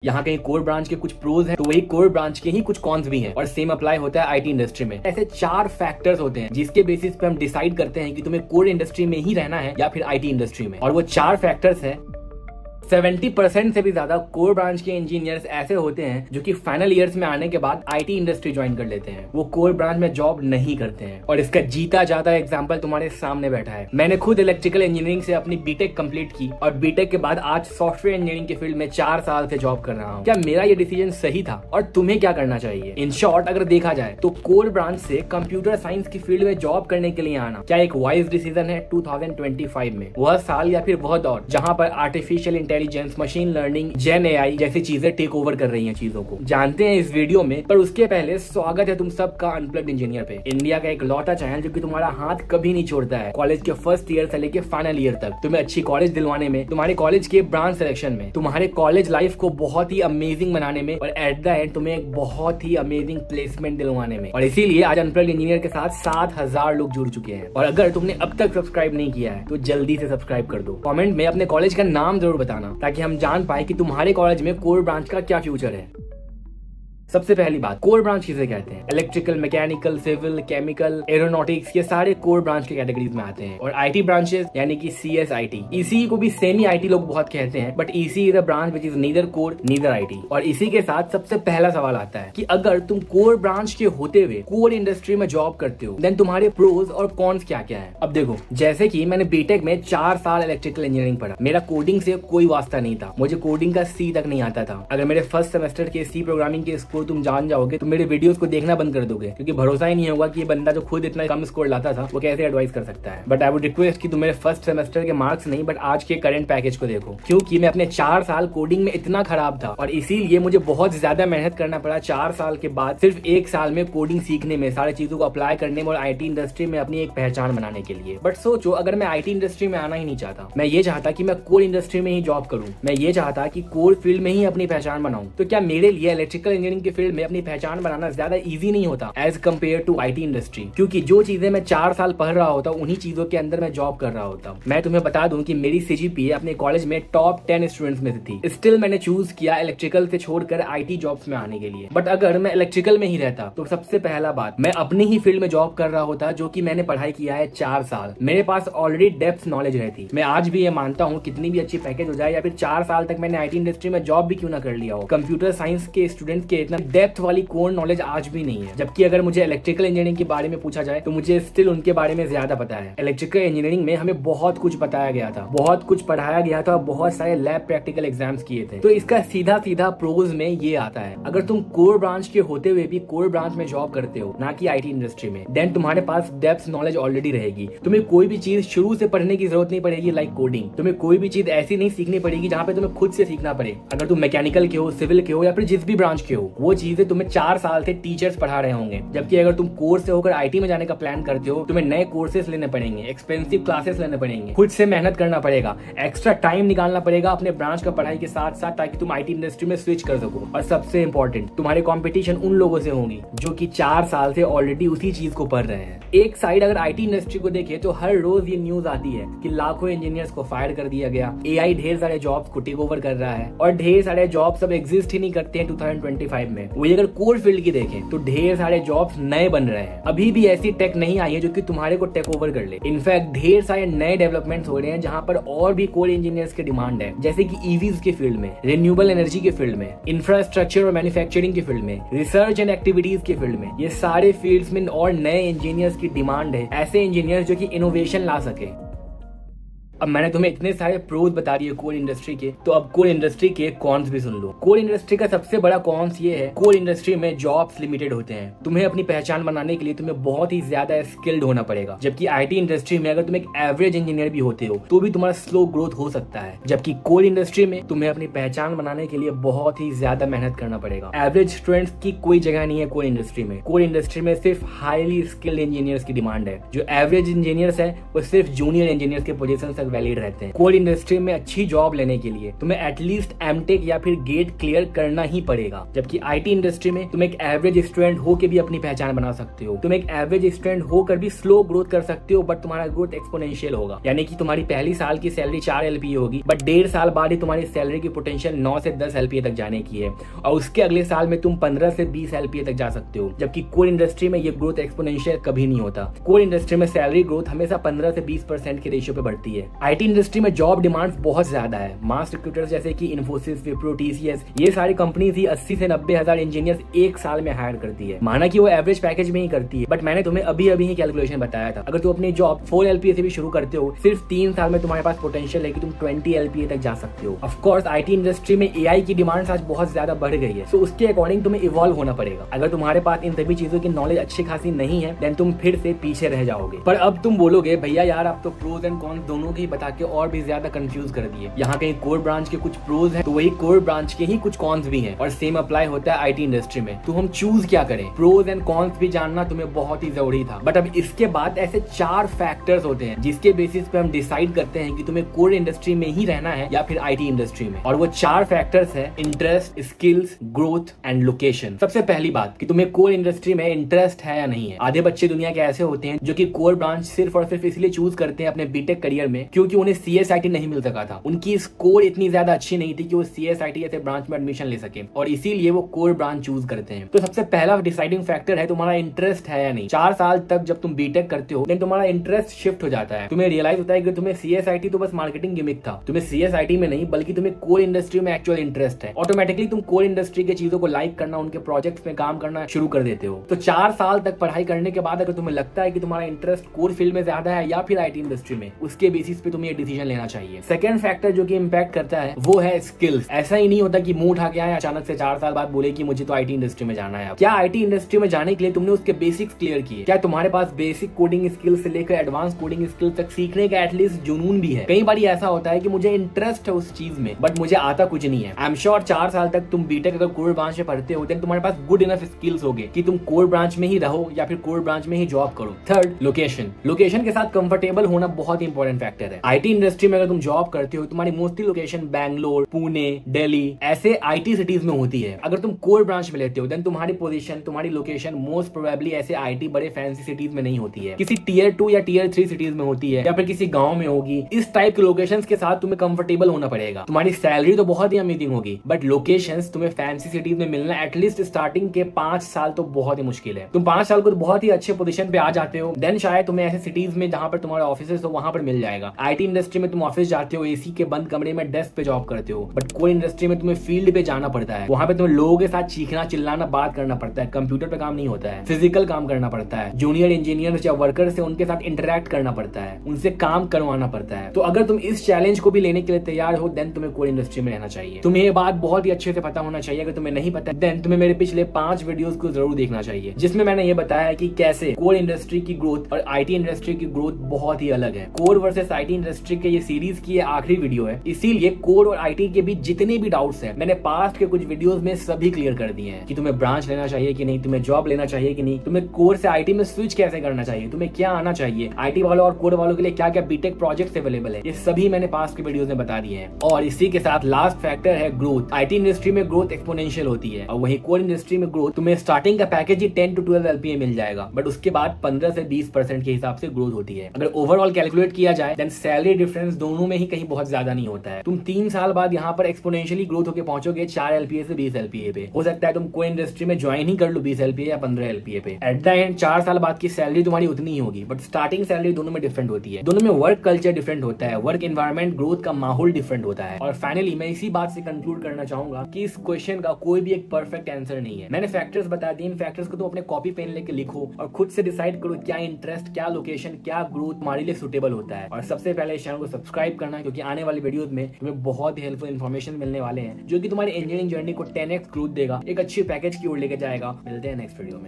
यहाँ कहीं core branch के कुछ प्रोज हैं तो वही कोर ब्रांच के ही कुछ कॉन्स भी हैं और सेम अप्लाई होता है आईटी इंडस्ट्री में। ऐसे 4 फैक्टर्स होते हैं जिसके बेसिस पे हम डिसाइड करते हैं कि तुम्हें कोर इंडस्ट्री में ही रहना है या फिर आईटी इंडस्ट्री में। और वो 4 फैक्टर्स हैं 70% से भी ज्यादा कोर ब्रांच के इंजीनियर्स ऐसे होते हैं जो कि फाइनल ईयर्स में आने के बाद आईटी इंडस्ट्री ज्वाइन कर लेते हैं, वो कोर ब्रांच में जॉब नहीं करते हैं। और इसका जीता जाता एग्जांपल तुम्हारे सामने बैठा है। मैंने खुद इलेक्ट्रिकल इंजीनियरिंग से अपनी बीटेक कंप्लीट की और बीटेक के बाद आज सॉफ्टवेयर इंजीनियरिंग के फील्ड में 4 साल से जॉब कर रहा हूँ। क्या मेरा ये डिसीजन सही था और तुम्हें क्या करना चाहिए? इन शॉर्ट अगर देखा जाए तो कोर ब्रांच से कंप्यूटर साइंस की फील्ड में जॉब करने के लिए आना क्या एक वाइज डिसीजन है 2025 में? वह साल या फिर वह दौर जहाँ पर आर्टिफिशियल इंटेलिजेंस, मशीन लर्निंग, जेन एआई जैसी चीजें टेक ओवर कर रही हैं चीजों को, जानते हैं इस वीडियो में। पर उसके पहले स्वागत है तुम सबका अनप्लग्ड इंजीनियर पे, इंडिया का एक लौटा चैनल जो कि तुम्हारा हाथ कभी नहीं छोड़ता है कॉलेज के फर्स्ट ईयर से लेके फाइनल ईयर तक, तुम्हें अच्छी कॉलेज दिलवाने में, तुम्हारे कॉलेज के ब्रांच सिलेक्शन में, तुम्हारे कॉलेज लाइफ को बहुत ही अमेजिंग बनाने में और एट द एंड तुम्हें एक बहुत ही अमेजिंग प्लेसमेंट दिलवाने में। और इसीलिए आज अनप्लग्ड इंजीनियर के साथ 7000 लोग जुड़ चुके हैं। और अगर तुमने अब तक सब्सक्राइब नहीं किया है तो जल्दी से सब्सक्राइब कर दो। कमेंट में अपने कॉलेज का नाम जरूर बताना ताकि हम जान पाए कि तुम्हारे कॉलेज में कोर ब्रांच का क्या फ्यूचर है। सबसे पहली बात, कोर ब्रांच किसे कहते हैं? Electrical, mechanical, civil, chemical, aeronautics, ये सारे कोर ब्रांच के कैटेगरीज में आते हैं। और आईटी ब्रांचेस यानी कि CSIT, ईसी को भी सेमी आईटी लोग बहुत कहते हैं, but EC is a branch which is neither core neither IT. और इसी के साथ सबसे पहला सवाल आता है कि अगर तुम कोर ब्रांच के होते हुए कोर इंडस्ट्री में जॉब करते हो देन तुम्हारे प्रोज और कॉन्स क्या क्या है। अब देखो, जैसे कि मैंने बीटेक में 4 साल इलेक्ट्रिकल इंजीनियरिंग पढ़ा, मेरा कोडिंग से कोई वास्ता नहीं था, मुझे कोडिंग का सी तक नहीं आता था। अगर मेरे फर्स्ट सेमेस्टर के सी प्रोग्रामिंग के स्कोर तुम जान जाओगे तो मेरे वीडियोस को देखना बंद कर दोगे, क्योंकि भरोसा ही नहीं होगा कि ये बंदा जो खुद इतना कम स्कोर लाता था वो कैसे एडवाइस कर सकता है। बट आई वुड रिक्वेस्ट कि तुम मेरे फर्स्ट सेमेस्टर के मार्क्स नहीं बट आज के करंट पैकेज को देखो, क्योंकि मैं अपने 4 साल कोडिंग में इतना खराब था और इसीलिए मुझे बहुत ज्यादा मेहनत करना पड़ा 4 साल के बाद सिर्फ 1 साल में कोडिंग सीखने में, सारी चीजों को अप्लाई करने में और आईटी इंडस्ट्री में अपनी एक पहचान बनाने के लिए। बट सोचो, अगर मैं आईटी इंडस्ट्री में आना ही नहीं चाहता, मैं ये चाहता कि मैं कोर इंडस्ट्री में ही जॉब करूं, मैं ये चाहता कि कोर फील्ड में ही अपनी पहचान बनाऊं, तो क्या मेरे लिए इलेक्ट्रिकल इंजीनियरिंग के फील्ड में अपनी पहचान बनाना ज्यादा इजी नहीं होता as compare to IT industry? क्योंकि जो चीजें मैं 4 साल पढ़ रहा होता उन्हीं चीजों के अंदर मैं जॉब कर रहा होता। मैं तुम्हें बता दूं कि मेरी CGPA अपने कॉलेज में टॉप 10 स्टूडेंट्स में से थी। स्टिल मैंने चूज किया इलेक्ट्रिकल से छोड़कर आईटी जॉब्स में आने के लिए। बट अगर मैं इलेक्ट्रिकल में ही रहता तो सबसे पहला बात, मैं अपनी ही फील्ड में जॉब कर रहा होता जो कि मैंने पढ़ाई किया है 4 साल। मेरे पास ऑलरेडी डेप्थ नॉलेज रहती। मैं आज भी ये मानता हूँ कितनी भी अच्छी पैकेज हो जाए या फिर 4 साल तक मैंने आईटी इंडस्ट्री में जॉब भी क्यों ना कर लिया हो, कंप्यूटर साइंस के स्टूडेंट्स के इतना डेप्थ वाली कोर नॉलेज आज भी नहीं है। जबकि अगर मुझे इलेक्ट्रिकल इंजीनियरिंग के बारे में पूछा जाए तो मुझे स्टिल उनके बारे में ज्यादा पता है। इलेक्ट्रिकल इंजीनियरिंग में हमें बहुत कुछ बताया गया था, बहुत कुछ पढ़ाया गया था, बहुत सारे लैब प्रैक्टिकल एग्जाम्स किए थे। तो इसका सीधा सीधा प्रोज में ये आता है, अगर तुम कोर ब्रांच के होते हुए भी कोर ब्रांच में जॉब करते हो ना कि आईटी इंडस्ट्री में, देन तुम्हारे पास डेप्थ नॉलेज ऑलरेडी रहेगी। तुम्हें कोई भी चीज शुरू से पढ़ने की जरूरत नहीं पड़ेगी लाइक कोडिंग। तुम्हें कोई भी चीज ऐसी नहीं सीखनी पड़ेगी जहाँ पे तुम्हें खुद से सीखना पड़े। अगर तुम मैकेनिकल के हो, सिविल के हो या फिर जिस भी ब्रांच के हो, वो चीजें तुम्हें 4 साल से टीचर्स पढ़ा रहे होंगे। जबकि अगर तुम कोर्स से होकर आईटी में जाने का प्लान करते हो, तुम्हें नए कोर्सेस लेने पड़ेंगे, एक्सपेंसिव क्लासेस लेने पड़ेंगे, खुद से मेहनत करना पड़ेगा, एक्स्ट्रा टाइम निकालना पड़ेगा अपने ब्रांच का पढ़ाई के साथ साथ, ताकि तुम आईटी इंडस्ट्री में स्विच कर सको। और सबसे इंपॉर्टेंट, तुम्हारी कॉम्पिटिशन उन लोगों से होगी जो कि 4 साल से ऑलरेडी उसी चीज को पढ़ रहे हैं। एक साइड अगर आईटी इंडस्ट्री को देखे तो हर रोज ये न्यूज आती है कि लाखों इंजीनियर्स को फायर कर दिया गया, एआई ढेर सारे जॉब्स को टेक ओवर कर रहा है और ढेर सारे जॉब्स अब एग्जिस्ट ही नहीं करते हैं 2025 में। वही अगर कोर फील्ड की देखें तो ढेर सारे जॉब्स नए बन रहे हैं। अभी भी ऐसी टेक नहीं आई है जो कि तुम्हारे को टेक ओवर कर ले। इनफैक्ट ढेर सारे नए डेवलपमेंट्स हो रहे हैं जहां पर और भी कोर इंजीनियर्स की डिमांड है, जैसे कि ईवीज के फील्ड में, रिन्यूएबल एनर्जी के फील्ड में, इंफ्रास्ट्रक्चर और मैन्युफैक्चरिंग के फील्ड में, रिसर्च एंड एक्टिविटीज के फील्ड में। ये सारे फील्ड्स में और नए इंजीनियर्स की डिमांड है, ऐसे इंजीनियर्स जो कि इनोवेशन ला सके। अब मैंने तुम्हें इतने सारे प्रोज बता दिए कोर इंडस्ट्री के, तो अब कोर इंडस्ट्री के कॉन्स भी सुन लो। कोर इंडस्ट्री का सबसे बड़ा कॉन्स ये है, कोर इंडस्ट्री में जॉब्स लिमिटेड होते हैं। तुम्हें अपनी पहचान बनाने के लिए तुम्हें बहुत ही ज्यादा स्किल्ड होना पड़ेगा। जबकि आईटी इंडस्ट्री में अगर तुम एक एवरेज इंजीनियर भी होते हो तो भी तुम्हारा स्लो ग्रोथ हो सकता है। जबकि कोर इंडस्ट्री में तुम्हें अपनी पहचान बनाने के लिए बहुत ही ज्यादा मेहनत करना पड़ेगा। एवरेज स्टूडेंट्स की कोई जगह नहीं है कोर इंडस्ट्री में। कोर इंडस्ट्री में सिर्फ हाईली स्किल्ड इंजीनियर्स की डिमांड है। जो एवरेज इंजीनियर्स है वो सिर्फ जूनियर इंजीनियर्स के पोजीशन तक वैलिड रहते हैं। कोर इंडस्ट्री में अच्छी जॉब लेने के लिए तुम्हें एटलीस्ट एमटेक या फिर गेट क्लियर करना ही पड़ेगा, जबकि आईटी इंडस्ट्री में तुम एक एवरेज स्टूडेंट होकर भी अपनी पहचान बना सकते हो। तुम एक एवरेज स्टूडेंट होकर भी स्लो ग्रोथ कर सकते हो, बट तुम्हारा ग्रोथ एक्सपोनेंशियल होगा। यानी कि तुम्हारी पहली साल की सैलरी 4 LPA होगी, बट 1.5 साल बाद ही तुम्हारी सैलरी की पोटेंशियल 9 से 10 LPA तक जाने की है, और उसके अगले साल में तुम 15 से 20 LPA तक जा सकते हो। जबकि कोर इंडस्ट्री में ये ग्रोथ एक्सपोनेंशियल कभी नहीं होता। कोर इंडस्ट्री में सैलरी ग्रोथ हमेशा 15 से 20% के रेशियो पे बढ़ती है। आईटी इंडस्ट्री में जॉब डिमांड बहुत ज्यादा है। मास रिक्रूटर्स जैसे कि इन्फोसिस, विप्रो, TCS, ये सारी कंपनीज ही 80 से 90 हजार इंजीनियर्स एक साल में हायर करती है। माना कि वो एवरेज पैकेज में ही करती है, बट मैंने तुम्हें अभी ही कैलकुलेशन बताया था। अगर तुम अपनी जॉब 4 LPA से भी शुरू करते हो, सिर्फ 3 साल में तुम्हारे पास पोटेंशियल है कि तुम 20 LPA तक जा सकते हो। ऑफ कोर्स आईटी इंडस्ट्री में AI की डिमांड आज बहुत ज्यादा बढ़ गई है, सो उसके अकॉर्डिंग तुम्हें इवॉल्व होना पड़ेगा। अगर तुम्हारे पास इन सभी चीजों की नॉलेज अच्छी खासी नहीं है, देन तुम फिर से पीछे रह जाओगे। पर अब तुम बोलोगे भैया यार आप तो प्रोज एंड कॉन्स दोनों के ही बता के और भी ज्यादा कंफ्यूज कर दिए। यहाँ कहीं कोर ब्रांच के कुछ प्रोज है तो वही कोर ब्रांच के ही कुछ कॉन्स भी हैं, और सेम अप्लाई होता है आईटी इंडस्ट्री में। तो हम चूज क्या करें? प्रोज एंड कॉन्स भी जानना तुम्हें बहुत ही जरूरी था, बट अब इसके बाद ऐसे 4 फैक्टर्स होते हैं जिसके बेसिस पे हम डिसाइड करते हैं कि तुम्हें कोर इंडस्ट्री में ही रहना है या फिर आईटी इंडस्ट्री में। और वो 4 फैक्टर्स है interest, skills, growth and location. सबसे पहली बात कि तुम्हें कोर इंडस्ट्री में इंटरेस्ट है या नहीं है। आधे बच्चे दुनिया के ऐसे होते हैं जो कि कोर ब्रांच सिर्फ और सिर्फ इसलिए चूज करते हैं अपने बीटेक करियर में क्योंकि उन्हें CSIT नहीं मिल सका था। उनकी स्कोर इतनी ज्यादा अच्छी नहीं थी कि वो CSIT जैसे ब्रांच में एडमिशन ले सके, और इसीलिए वो कोर ब्रांच चूज करते हैं। तो सबसे पहला डिसाइडिंग फैक्टर है तुम्हारा इंटरेस्ट है या नहीं। 4 साल तक जब तुम बीटेक करते हो देन तुम्हारा इंटरेस्ट शिफ्ट हो जाता है। तुम्हें रियलाइज होता है कि तुम्हें CSIT तो बस मार्केटिंग गिमिक था, तुम्हें CSIT में नहीं बल्कि तुम्हें कोर इंडस्ट्री में एक्चुअल इंटरेस्ट है। ऑटोमेटिकली तुम कोर इंडस्ट्री के चीजों को लाइक करना, उनके प्रोजेक्ट्स में काम करना शुरू कर देते हो। तो 4 साल तक पढ़ाई करने के बाद अगर तुम्हें लगता है कि तुम्हारा इंटरेस्ट कोर फील्ड में ज्यादा है या फिर आईटी इंडस्ट्री में, उसके बेसिस पे तुम्हें ये डिसीजन लेना चाहिए। सेकंड फैक्टर जो कि इंपैक्ट करता है वो है स्किल्स। ऐसा ही नहीं होता कि मुंह उठा के आए अचानक से 4 साल बाद बोले कि मुझे तो आईटी इंडस्ट्री में जाना है। क्या आईटी इंडस्ट्री में जाने के लिए तुमने उसके बेसिक्स क्लियर किए? क्या तुम्हारे पास बेसिक कोडिंग स्किल्स से लेकर एडवांस कोडिंग स्किल्स तक सीखने का एटलीस्ट जुनून भी है? कई बार ऐसा होता है कि मुझे इंटरेस्ट है उस चीज में बट मुझे आता कुछ नहीं है। आई एम श्योर 4 साल तक तुम बीटेक अगर कोर ब्रांच में पढ़ते हो देन तुम्हारे पास गुड इनफ स्किल्स होंगे कि तुम कोर ब्रांच में ही रहो या फिर कोर ब्रांच में ही जॉब करो। Third, location. लोकेशन के साथ कंफर्टेबल होना बहुत इंपॉर्टेंट फैक्टर है। आईटी इंडस्ट्री में अगर तुम जॉब करते हो तुम्हारी मोस्टली लोकेशन बैंगलोर, पुणे, दिल्ली ऐसे आईटी सिटीज में होती है। अगर तुम कोर ब्रांच में लेते हो देन तुम्हारी पोजीशन, तुम्हारी लोकेशन मोस्ट प्रोबेबली ऐसे आईटी बड़े फैंसी सिटीज में नहीं होती है, किसी टियर 2 या टियर 3 सिटीज में होती है या फिर किसी गांव में होगी। इस टाइप के लोकेशंस के साथ तुम्हें कंफर्टेबल होना पड़ेगा। तुम्हारी सैलरी तो बहुत ही अमेजिंग होगी बट लोकेशंस तुम्हें फैंसी सिटीज में मिलना एटलीस्ट स्टार्टिंग के 5 साल तो बहुत ही मुश्किल है। तुम 5 साल को बहुत ही अच्छे पोजीशन पे आ जाते हो देन शायद तुम्हें ऐसे सिटीज में जहां पर तुम्हारा ऑफिस हो वहां पर मिल जाएगा। आईटी इंडस्ट्री में तुम ऑफिस जाते हो, एसी के बंद कमरे में डेस्क पे जॉब करते हो, बट कोर इंडस्ट्री में तुम्हें फील्ड पे जाना पड़ता है। वहां पे तुम्हें लोगों के साथ चीखना, चिल्लाना, बात करना पड़ता है। कंप्यूटर पे काम नहीं होता है, फिजिकल काम करना पड़ता है। जूनियर इंजीनियर या वर्कर से उनके साथ इंटरेक्ट करना पड़ता है, उनसे काम करवाना पड़ता है। तो अगर तुम इस चैलेंज को भी लेने के लिए तैयार हो देन तुम्हें कोर इंडस्ट्री में रहना चाहिए। तुम्हें ये बात बहुत ही अच्छे से पता होना चाहिए। अगर तुम्हें नहीं पता देन तुम्हें मेरे पिछले 5 वीडियोस को जरूर देखना चाहिए जिसमें मैंने ये बताया है कि कैसे कोर इंडस्ट्री की ग्रोथ और आईटी इंडस्ट्री की ग्रोथ बहुत ही अलग है। कोर वर्सेस आईटी इंडस्ट्री के ये सीरीज की आखिरी वीडियो है, इसीलिए कोर और आईटी के बीच जितने भी डाउट्स हैं मैंने पास्ट के कुछ वीडियोस में सभी क्लियर कर दिए हैं कि तुम्हें ब्रांच लेना चाहिए कि नहीं, तुम्हें जॉब लेना चाहिए कि नहीं, तुम्हें कोर से आईटी में स्विच कैसे करना चाहिए, तुम्हें क्या आना चाहिए, आईटी वालों और कोर वालों के लिए क्या क्या बीटेक प्रोजेक्ट्स अवेलेबल है, ये सभी मैंने पास्ट के वीडियोस में बता दिए हैं। और इसी के साथ लास्ट फैक्टर है ग्रोथ। आईटी इंडस्ट्री में ग्रोथ एक्सपोनेंशियल होती है और वही कोर इंडस्ट्री में ग्रोथ तुम्हें स्टार्टिंग का पैकेज ही 10 to 12 LPA मिल जाएगा बट उसके बाद 15 से 20% के हिसाब से ग्रोथ होती है। अगर ओवरऑल कैलकुलेट किया जाए देन सैलरी डिफरेंस दोनों में ही कहीं बहुत ज्यादा नहीं होता है। तुम 3 साल बाद यहाँ पर एक्सपोनेंशियली ग्रोथ होकर पहुंचोगे 4 LPA से 20 LPA पे। हो सकता है तुम कोई इंडस्ट्री में ज्वाइन ही कर लो 20 LPA या 15 LPA पे। एट द एंड 4 साल बाद की सैलरी तुम्हारी उतनी ही होगी बट स्टार्टिंग सैलरी दोनों में डिफरेंट होती है। दोनों में वर्क कल्चर डिफरेंट होता है, वर्क एनवायरमेंट, ग्रोथ का माहौल डिफरेंट होता है। और फाइनली मैं इसी बात से कंक्लूड करना चाहूंगा कि इस क्वेश्चन का कोई भी एक परफेक्ट आंसर नहीं है। मैंने फैक्टर्स बता दिए, इन फैक्टर्स को तुम अपने कॉपी पेन लेके लिखो और खुद से डिसाइड करो क्या इंटरेस्ट, क्या लोकेशन, क्या ग्रोथ तुम्हारे लिए सुटेबल होता है। और सबसे पहले इस चैनल को सब्सक्राइब करना क्योंकि आने वाली वीडियोस में तुम्हें बहुत ही हेल्पफुल इन्फॉर्मेशन मिलने वाले हैं जो कि तुम्हारी इंजीनियरिंग जर्नी को 10x ग्रोथ देगा, एक अच्छी पैकेज की ओर लेके जाएगा। मिलते हैं नेक्स्ट वीडियो में।